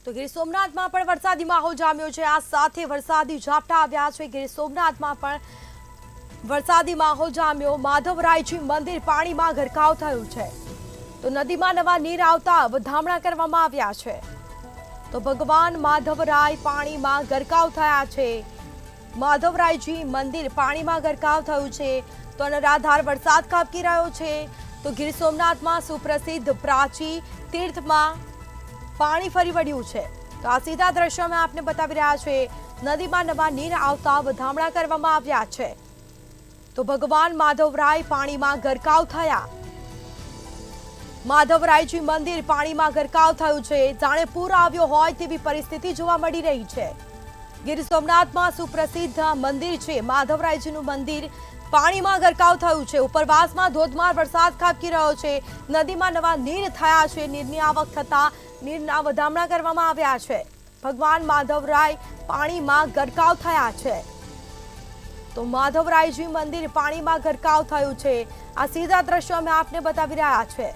તો ગીર સોમનાથમાં પણ વરસાદી માહોલ જામ્યો છે। આ સાથે વરસાદી ઝાપટા આવ્યા છે। ગીર સોમનાથમાં પણ વરસાદી માહોલ જામ્યો। માધવરાયજી મંદિર પાણીમાં ગરકાવ થયું છે, તો નદીમાં નવા નીર આવતા વધામણા કરવામાં આવ્યા છે। તો ભગવાન માધવરાય પાણીમાં ગરકાવ થયા છે। માધવરાયજી મંદિર પાણીમાં ગરકાવ થયું છે, તો અનરાધાર વરસાદ ખાબકી રહ્યો છે। તો ગીર સોમનાથમાં સુપ્રસિદ્ધ પ્રાચી તીર્થમાં પાણી ફરી વળ્યું છે। તો આ સીધા દ્રશ્યો અમે આપને બતાવી રહ્યા છે। નદીમાં નવા નીર આવતા વધામણા કરવામાં આવ્યા છે। તો ભગવાન માધવરાય પાણીમાં ગરકાવ થયા। માધવરાયજી મંદિર પાણીમાં ગરકાવ થયું છે, જાણે પૂર આવ્યો હોય તેવી પરિસ્થિતિ જોવા મળી રહી છે। ગીર સોમનાથમાં સુપ્રસિદ્ધ મંદિર છે માધવરાયજીનું મંદિર, પાણીમાં ગરકાવ થયું છે। ઉપરવાસમાં ધોધમાર વરસાદ ખાબકી રહ્યો છે, નદીમાં નવા નીર થયા છે। નીરની આવક થતા નીરના વધામણા કરવામાં આવ્યા છે। ભગવાન માધવરાય પાણીમાં ગરકાવ થયા છે। તો માધવરાયજી મંદિર પાણીમાં ગરકાવ થયું છે। આ સીધા દ્રશ્યો અમે આપને બતાવી રહ્યા છે।